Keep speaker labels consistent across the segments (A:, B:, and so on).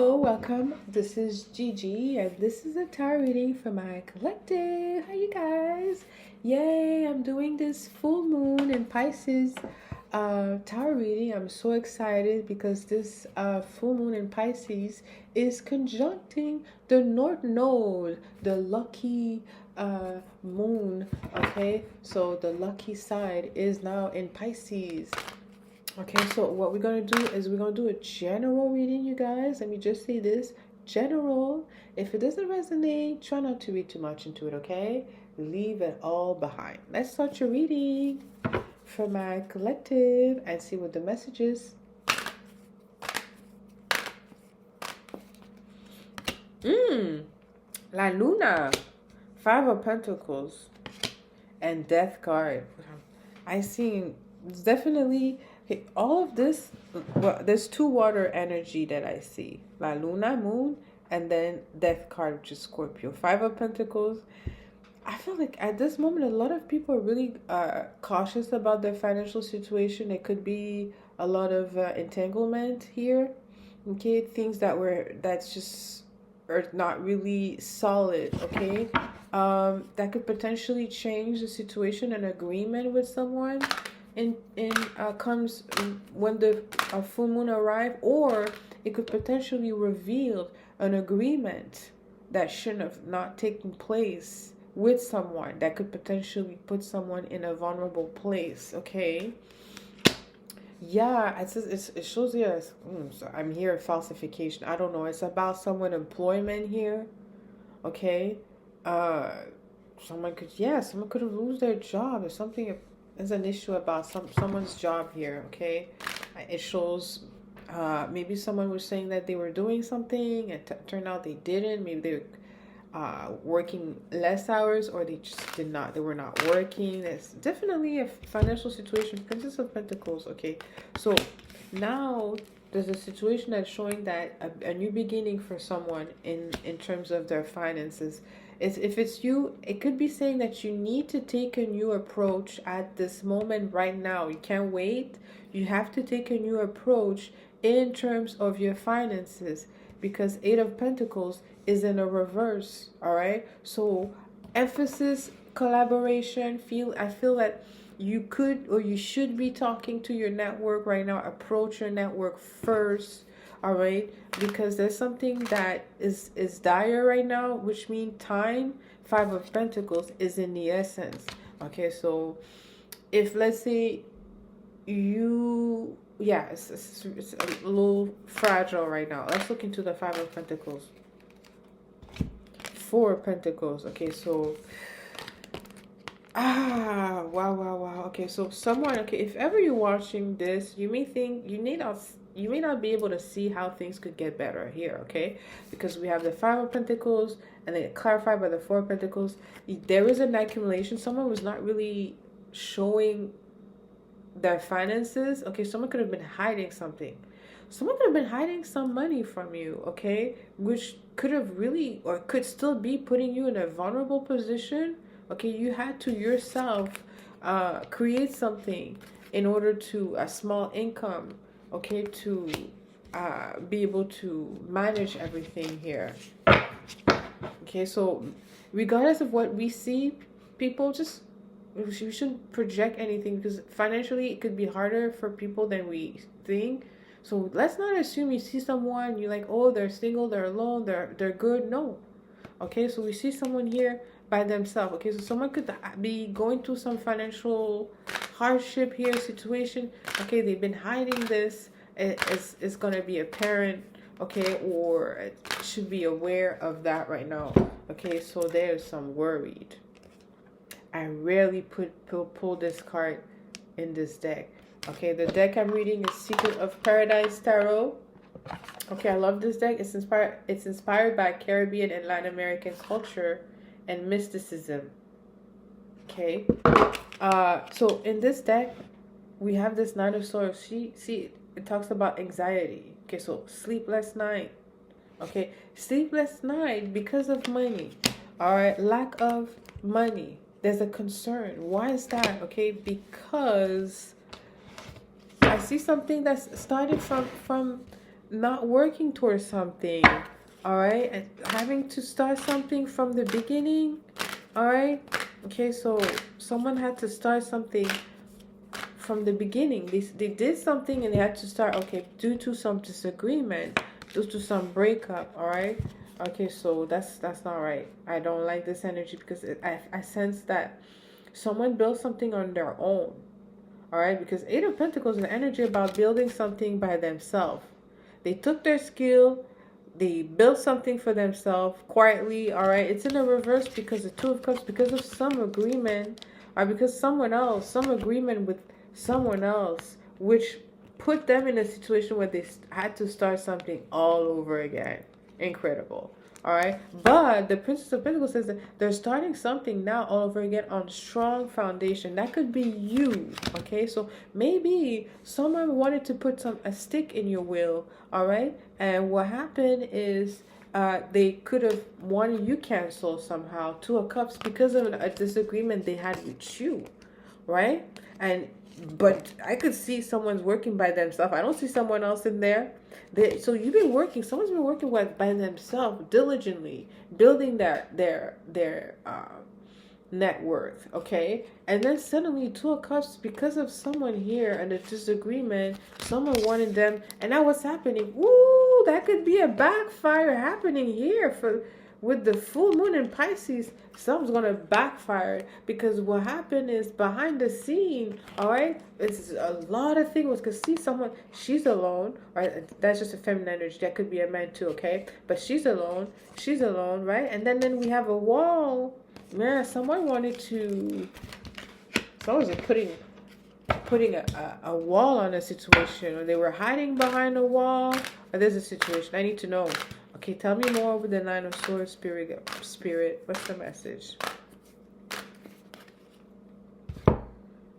A: Hello, welcome. This is Gigi, and this is a tarot reading for my collective. How you guys? Yay, I'm doing this full moon in Pisces tarot reading. I'm so excited because this full moon in Pisces is conjuncting the North Node, the lucky moon. Okay, so the lucky side is now in Pisces. Okay, so what we're going to do is we're going to do a general reading, you guys. Let me just say this. General. If it doesn't resonate, try not to read too much into it, okay? Leave it all behind. Let's start your reading for my collective and see what the message is. La Luna. 5 of Pentacles. And Death card. I see it's definitely... Okay, all of this, well, there's 2 water energy that I see. La Luna, Moon, and then Death card, which is Scorpio. 5 of Pentacles. I feel like at this moment, a lot of people are really cautious about their financial situation. It could be a lot of entanglement here. Okay, things that's just are not really solid. Okay, that could potentially change the situation and agreement with someone. Comes when the full moon arrives, or it could potentially reveal an agreement that shouldn't have not taken place with someone that could potentially put someone in a vulnerable place. Okay, yeah, it shows here. So I'm here falsification. I don't know. It's about someone employment here. Okay, someone could have lose their job or something. There's an issue about someone's job here, okay? It shows maybe someone was saying that they were doing something and turned out they didn't. Maybe they were working less hours, or they just did not. They were not working. It's definitely a financial situation. Princess of Pentacles, okay? So now there's a situation that's showing that a new beginning for someone in terms of their finances. If it's you, it could be saying that you need to take a new approach at this moment right now. You can't wait. You have to take a new approach in terms of your finances, because 8 of Pentacles is in a reverse. All right. So emphasis, collaboration. I feel that you could or you should be talking to your network right now. Approach your network first. All right, because there's something that is dire right now, which means time. 5 of Pentacles is in the essence. Okay, so if let's say it's a little fragile right now. Let's look into the 5 of Pentacles. 4 of Pentacles. Okay, so wow. Okay, so someone, okay, if ever you're watching this, you may think you may not be able to see how things could get better here, okay? Because we have the 5 of Pentacles and then clarified by the 4 of Pentacles. There is an accumulation. Someone was not really showing their finances. Okay, someone could have been hiding something. Someone could have been hiding some money from you, okay? Which could have really, or could still be putting you in a vulnerable position. Okay, you had to yourself create something in order to a small income, okay, to be able to manage everything here. Okay, so regardless of what we see, people we shouldn't project anything, because financially it could be harder for people than we think. So let's not assume you see someone, you're like, oh, they're single, they're alone, they're good. No. Okay, so we see someone here by themselves. Okay, so someone could be going through some financial hardship here, situation. Okay, they've been hiding this. It's going to be apparent, okay, or it should be aware of that right now. Okay, so there's some worried. I rarely pull this card in this deck. Okay, the deck I'm reading is Secret of Paradise Tarot. Okay, I love this deck. It's inspired by Caribbean and Latin American culture and mysticism. Okay, so in this deck we have this Nine of Swords. See, it talks about anxiety. Okay, so sleepless night. Okay, sleepless night because of money. All right, lack of money. There's a concern. Why is that? Okay, because I see something that's started from not working towards something, all right, and having to start something from the beginning, all right. Okay, so someone had to start something from the beginning. They did something and they had to start, okay, due to some disagreement, due to some breakup, all right. Okay, so that's not right. I don't like this energy because I sense that someone built something on their own, all right, because Eight of Pentacles is an energy about building something by themselves. They took their skill, they built something for themselves quietly, all right. It's in the reverse because the Two of Cups, because of some agreement, or because someone else, some agreement with someone else, which put them in a situation where they had to start something all over again. Incredible. All right. But the Princess of Pentacles says that they're starting something now all over again on strong foundation. That could be you. Okay. So maybe someone wanted to put a stick in your wheel. All right. And what happened is they could have wanted you cancel somehow. Two of Cups because of a disagreement they had with you. Right. But I could see someone's working by themselves. I don't see someone else in there. So you've been working. Someone's been working by themselves diligently, building their net worth. Okay, and then suddenly Two of Cups because of someone here and a disagreement. Someone wanted them, and now what's happening? Ooh, that could be a backfire happening here for. With the full moon in Pisces, something's gonna backfire because what happened is behind the scene, all right, it's a lot of things. Because see someone, she's alone, right? That's just a feminine energy. That could be a man too, okay? But she's alone, right? And then we have a wall. Man, someone wanted to. Someone's putting a wall on a situation, or they were hiding behind a wall, or there's a situation. I need to know. Okay, tell me more with the Nine of Swords, Spirit. What's the message?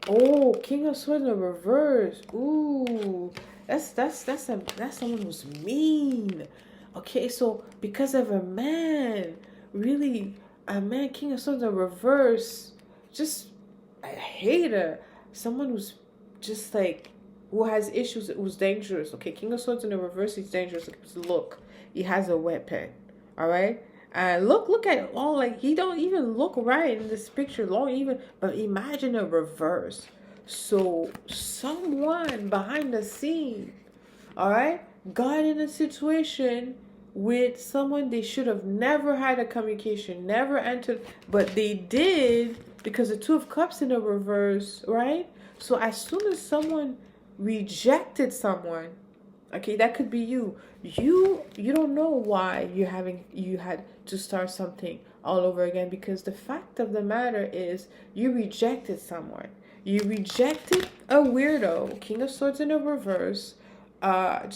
A: Oh, King of Swords in reverse. Ooh, that's someone who's mean. Okay, so because of a man, really, a man, King of Swords in reverse, just a hater. Someone who's just like, who has issues, who's dangerous. Okay, King of Swords in the reverse, he's dangerous. Look, he has a weapon. All right. And look at all, like, he don't even look right in this picture. Long even, but imagine a reverse. So someone behind the scene, all right, got in a situation with someone they should have never had a communication, never entered, but they did because the Two of Cups in the reverse, right? So as soon as someone rejected someone, okay, that could be you. You don't know why you had to start something all over again, because the fact of the matter is you rejected someone. You rejected a weirdo, King of Swords in a reverse. And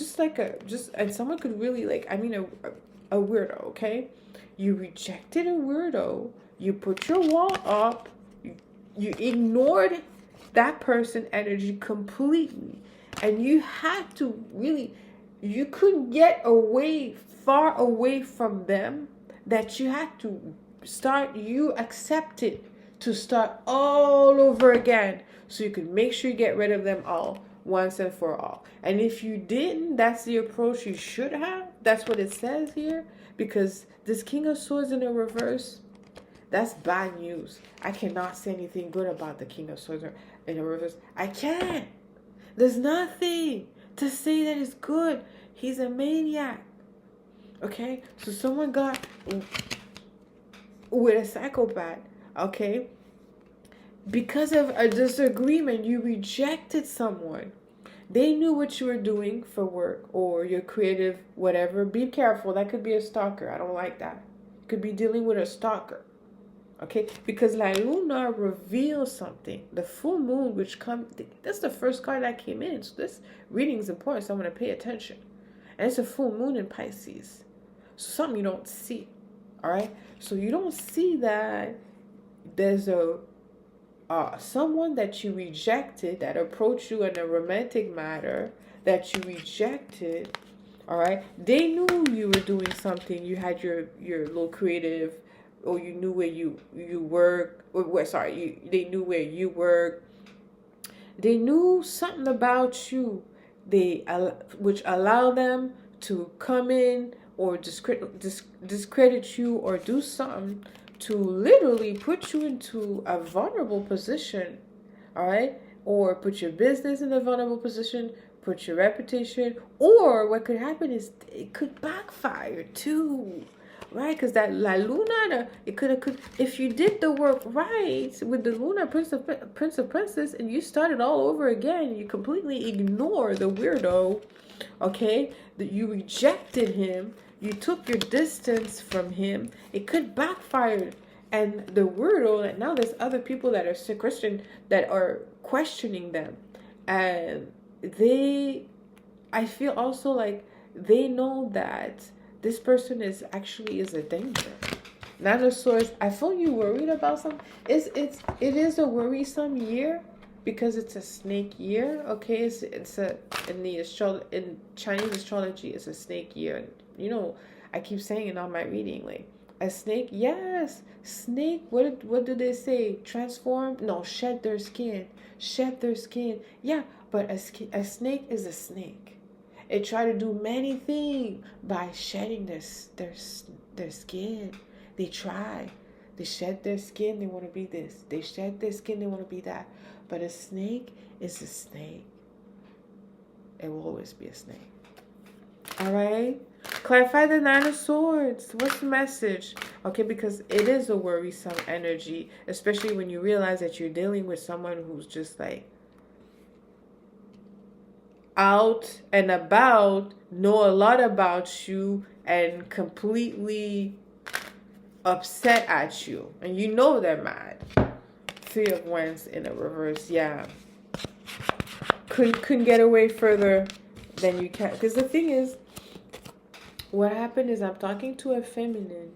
A: someone could really a weirdo, okay? You rejected a weirdo. You put your wall up. You ignored that person energy completely. And you had to really, you couldn't get far away from them, that you had to you accepted to start all over again so you could make sure you get rid of them all once and for all. And if you didn't, that's the approach you should have. That's what it says here, because this King of Swords in the reverse, that's bad news. I cannot say anything good about the King of Swords in the reverse. I can't. There's nothing to say that is good. He's a maniac. Okay? So someone got with a psychopath. Okay? Because of a disagreement, you rejected someone. They knew what you were doing for work or your creative whatever. Be careful. That could be a stalker. I don't like that. You could be dealing with a stalker. Okay, because La Luna reveals something. The full moon, which that's the first card that came in. So this reading is important, so I'm going to pay attention. And it's a full moon in Pisces. So something you don't see. All right, so you don't see that there's someone that you rejected that approached you in a romantic matter that you rejected. All right, they knew you were doing something. You had your little creative, or you knew where you work. They knew where you work. They knew something about you. Which allowed them to come in or discredit you or do something to literally put you into a vulnerable position, all right? Or put your business in a vulnerable position, put your reputation, or what could happen is it could backfire too, right? Because that La Luna, it could, if you did the work right with the Luna Prince of Princess, and you started all over again, you completely ignore the weirdo, okay? That you rejected him, you took your distance from him, it could backfire. And the weirdo, that now there's other people that are Christian that are questioning them, and I feel also like they know that this person is a danger. Nine of Swords, I feel you worried about something. It is a worrisome year because it's a snake year. Okay, it's a in Chinese astrology, it's a snake year. You know, I keep saying it on my reading, like a snake. Yes, snake. What do they say? Transform? No, shed their skin. Shed their skin. Yeah, but a snake is a snake. It try to do many things by shedding their skin. They try. They shed their skin. They want to be this. They shed their skin. They want to be that. But a snake is a snake. It will always be a snake. All right. Clarify the Nine of Swords. What's the message? Okay, because it is a worrisome energy, especially when you realize that you're dealing with someone who's just like out and about, know a lot about you, and completely upset at you. And you know they're mad. Three of Wands in a reverse. Yeah. Couldn't get away further than you can. Because the thing is, what happened is I'm talking to a feminine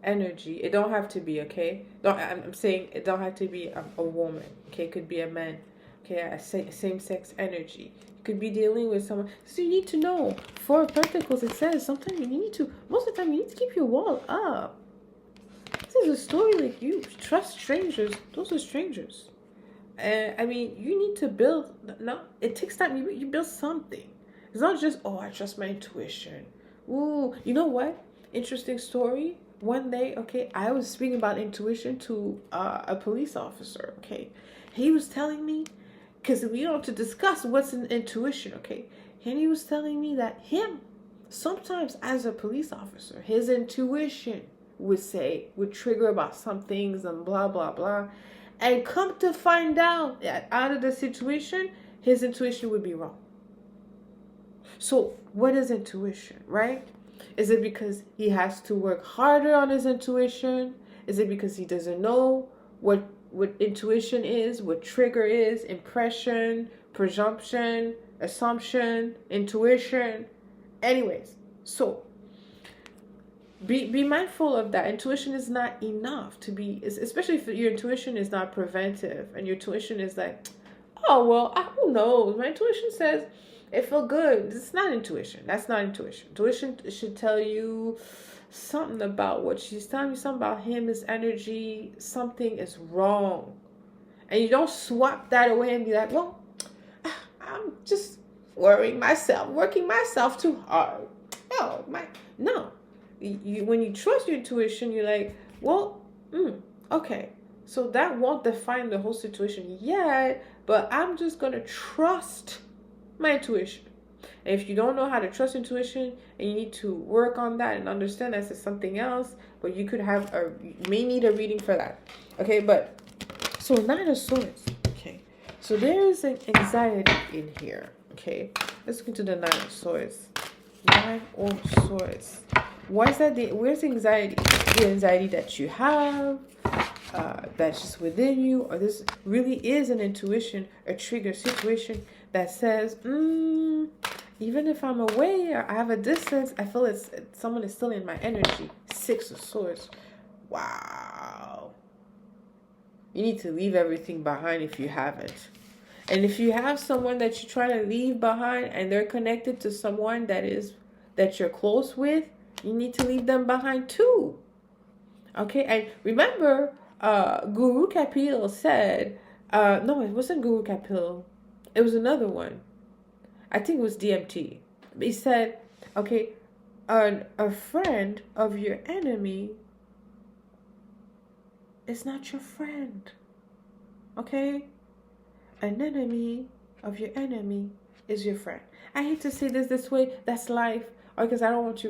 A: energy. It don't have to be, okay? I'm saying it don't have to be a woman. Okay, it could be a man. Okay, a same-sex energy. You could be dealing with someone. So you need to know. Four of Pentacles, it says sometimes most of the time you need to keep your wall up. This is a story like you trust strangers. Those are strangers. I mean, you need to build. No, it takes time. You build something. It's not just, oh, I trust my intuition. Ooh, you know what? Interesting story. One day, okay, I was speaking about intuition to a police officer, okay? He was telling me, because we have to discuss what's an intuition, okay? And he was telling me that sometimes as a police officer, his intuition would trigger about some things and blah, blah, blah. And come to find out that out of the situation, his intuition would be wrong. So what is intuition, right? Is it because he has to work harder on his intuition? Is it because he doesn't know what intuition is, what trigger is, impression, presumption, assumption, intuition? Anyways, so be mindful of that. Intuition is not enough to be, especially if your intuition is not preventive and your intuition is like, oh, well, who knows? My intuition says it felt good. It's not intuition. That's not intuition. Intuition should tell you something about what she's telling you, something about him, his energy. Something is wrong. And you don't swap that away and be like, well, I'm just working myself too hard. No. When you trust your intuition, you're like, well, okay. So that won't define the whole situation yet, but I'm just going to trust my intuition. And if you don't know how to trust intuition and you need to work on that and understand that's something else, but you may need a reading for that. Okay, but so Nine of Swords. Okay, so there is an anxiety in here. Okay, let's look into the Nine of Swords. Nine of Swords. Where's the anxiety? The anxiety that you have, that's just within you, or this really is an intuition, a trigger situation that says, even if I'm away or I have a distance, I feel someone is still in my energy. Six of Swords. Wow. You need to leave everything behind if you haven't. And if you have someone that you're trying to leave behind and they're connected to someone that you're close with, you need to leave them behind too. Okay, and remember, Guru Kapil said, no, it wasn't Guru Kapil. It was another one. I think it was DMT. He said, Okay, a friend of your enemy is not your friend. Okay? An enemy of your enemy is your friend. I hate to say this way. That's life. Or because I don't want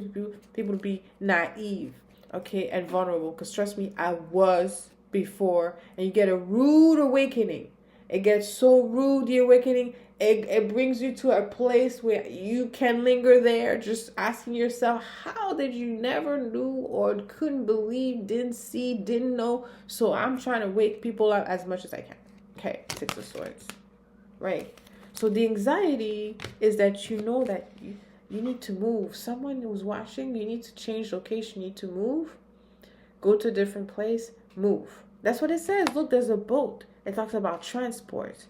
A: people to be naive, okay, and vulnerable. Because trust me, I was before, and you get a rude awakening. It gets so rude, the awakening. It brings you to a place where you can linger there, just asking yourself, how did you never knew or couldn't believe, didn't see, didn't know? So I'm trying to wake people up as much as I can. Okay, Six of Swords. Right. So the anxiety is that you know that you need to move. Someone who's watching, you need to change location, you need to move, go to a different place, move. That's what it says. Look, there's a boat. It talks about transport.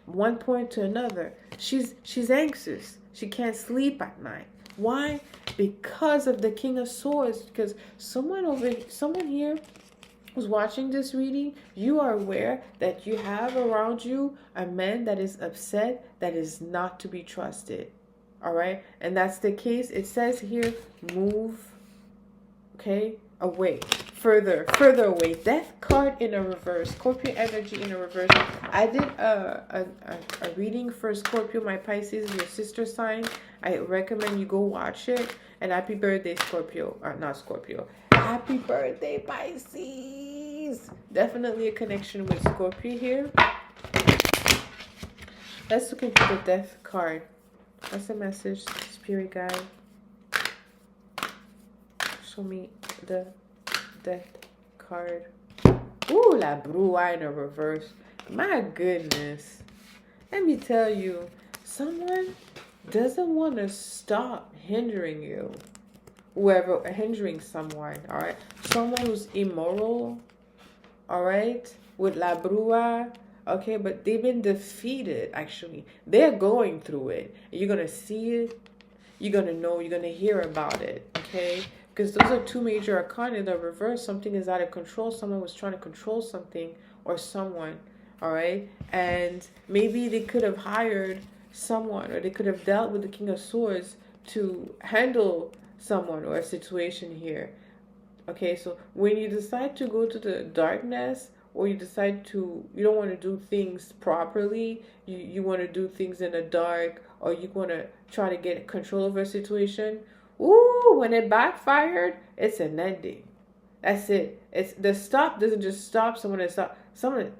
A: One point to another. She's anxious. She can't sleep at night. Why? Because of the King of Swords. Because someone here who's watching this reading, you are aware that you have around you a man that is upset, that is not to be trusted. All right? And that's the case. It says here, move, okay, away. Further away. Death card in a reverse. Scorpio energy in a reverse. I did a reading for Scorpio, my Pisces, your sister sign. I recommend you go watch it. And happy birthday, Scorpio. Not Scorpio. Happy birthday, Pisces. Definitely a connection with Scorpio here. Let's look into the death card. What's the message, spirit guide? Show me the death card. Ooh, La Brua in a reverse. My goodness. Let me tell you, someone doesn't want to stop hindering you. Whoever, hindering someone, all right? Someone who's immoral, all right? With La Brua, okay? But they've been defeated, actually. They're going through it. You're going to see it. You're going to know. You're going to hear about it, okay? Because those are two major arcana in the reverse. Something is out of control. Someone was trying to control something or someone, all right? And maybe they could have hired someone, or they could have dealt with the King of Swords to handle someone or a situation here. Okay, so when you decide to go to the darkness, or you decide you don't want to do things properly, you want to do things in the dark, or you want to try to get control over a situation, ooh, when it backfired, it's an ending. That's it. It's the stop doesn't just stop someone. It stop someone.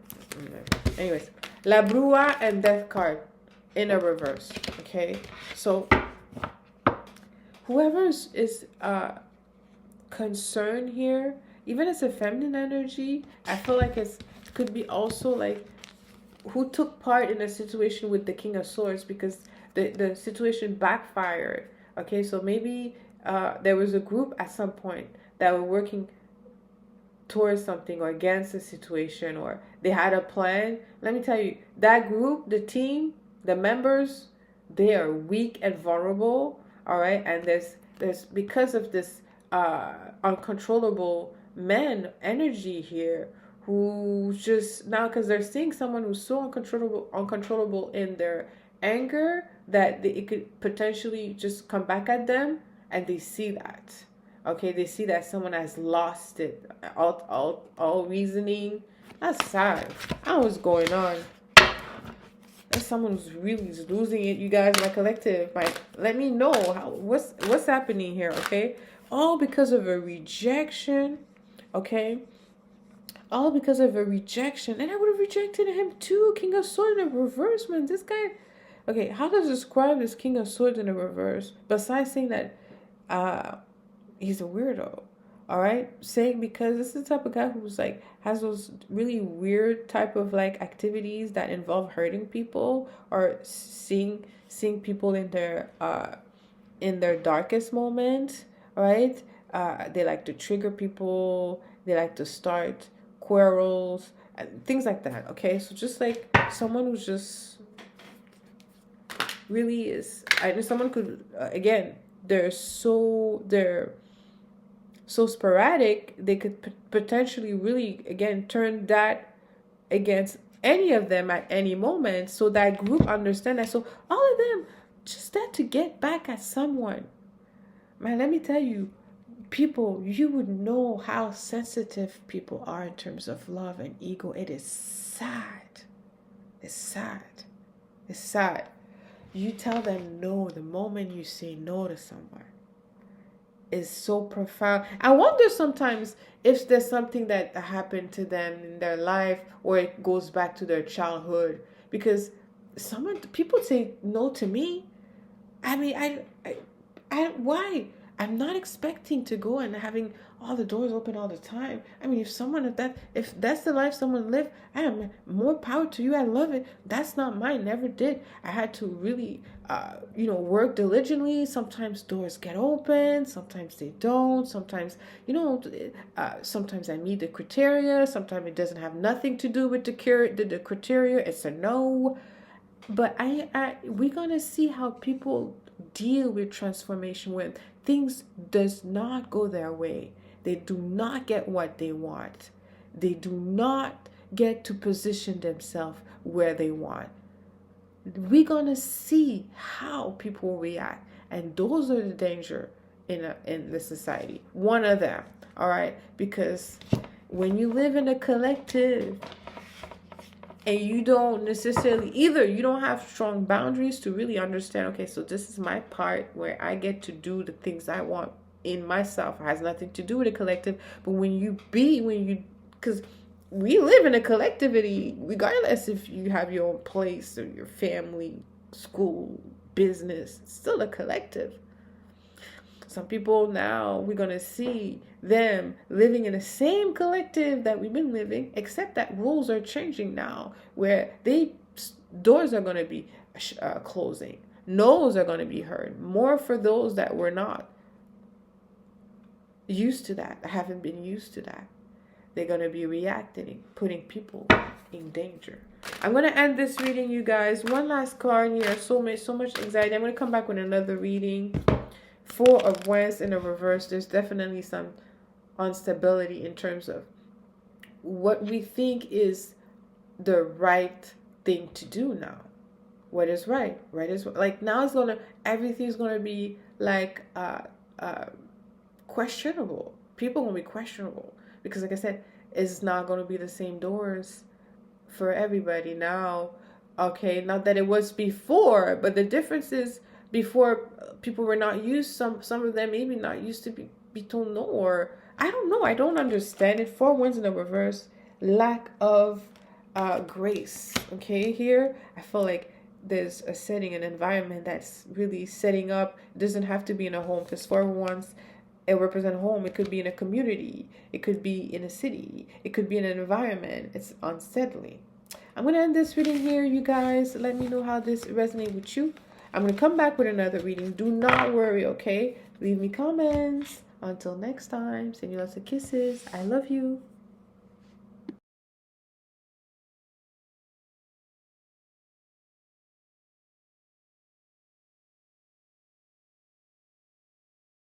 A: Anyways, La Brua and Death card in a reverse. Okay, so whoever is concerned here, even as a feminine energy, I feel like it could be also like who took part in a situation with the King of Swords, because the situation backfired. Okay, so maybe there was a group at some point that were working towards something or against a situation, or they had a plan. Let me tell you, that group, the team, the members, they are weak and vulnerable. All right, and there's because of this uncontrollable men energy here, who just now, because they're seeing someone who's so uncontrollable in their anger that it could potentially just come back at them, and they see that. Okay, they see that someone has lost it, all reasoning. That's sad. I don't know what's going on. There's someone who's really losing it. You guys, my collective, let me know what's happening here. Okay, all because of a rejection. Okay, all because of a rejection, and I would have rejected him too. King of Swords in a reverse, man. This guy. Okay, how to describe this King of Swords in a reverse? Besides saying that, he's a weirdo. All right, saying because this is the type of guy who's like has those really weird type of like activities that involve hurting people or seeing people in their darkest moment. All right, they like to trigger people. They like to start quarrels and things like that. Okay, so just like someone who's just really is. I know someone could again. They're so sporadic, they could potentially really, again, turn that against any of them at any moment. So that group understand that. So all of them just had to get back at someone. Man, let me tell you, people, you would know how sensitive people are in terms of love and ego. It is sad. It's sad. It's sad. You tell them no the moment you say no to someone. Is so profound. I wonder sometimes if there's something that happened to them in their life, or it goes back to their childhood. Because people say no to me. I mean, why? I'm not expecting to go and having all the doors open all the time. I mean, if that's the life someone lived, I am more power to you. I love it. That's not mine. Never did. I had to really, work diligently. Sometimes doors get open. Sometimes they don't. Sometimes, sometimes I meet the criteria. Sometimes it doesn't have nothing to do with the criteria. It's a no. But we're gonna see how people deal with transformation when things does not go their way. They do not get what they want. They do not get to position themselves where they want. We're gonna see how people react, and those are the danger in the society. One of them, all right, because when you live in a collective, and you don't necessarily you don't have strong boundaries to really understand, okay, so this is my part where I get to do the things I want in myself. It has nothing to do with a collective. But because we live in a collectivity, regardless if you have your own place or your family, school, business, it's still a collective. Some people now, we're going to see them living in the same collective that we've been living, except that rules are changing now, where doors are going to be closing. No's are going to be heard. More for those that were not used to that, haven't been used to that. They're going to be reacting, putting people in danger. I'm going to end this reading, you guys. One last card here. So much anxiety. I'm going to come back with another reading. Four of Wands in the reverse. There's definitely some instability in terms of what we think is the right thing to do now. What is right? Right is like now everything's gonna be like questionable. People are gonna be questionable because, like I said, it's not gonna be the same doors for everybody now. Okay, not that it was before, but the difference is before people were not used. Some of them maybe not used to be told no, or I don't know. I don't understand it. Four Wands in the reverse, lack of grace. Okay, here I feel like there's a setting, an environment that's really setting up. It doesn't have to be in a home, because Four Wands, it represents home. It could be in a community. It could be in a city. It could be in an environment. It's unsettling. I'm going to end this reading here, you guys. Let me know how this resonates with you. I'm going to come back with another reading. Do not worry, okay? Leave me comments. Until next time, send you lots of kisses. I love you.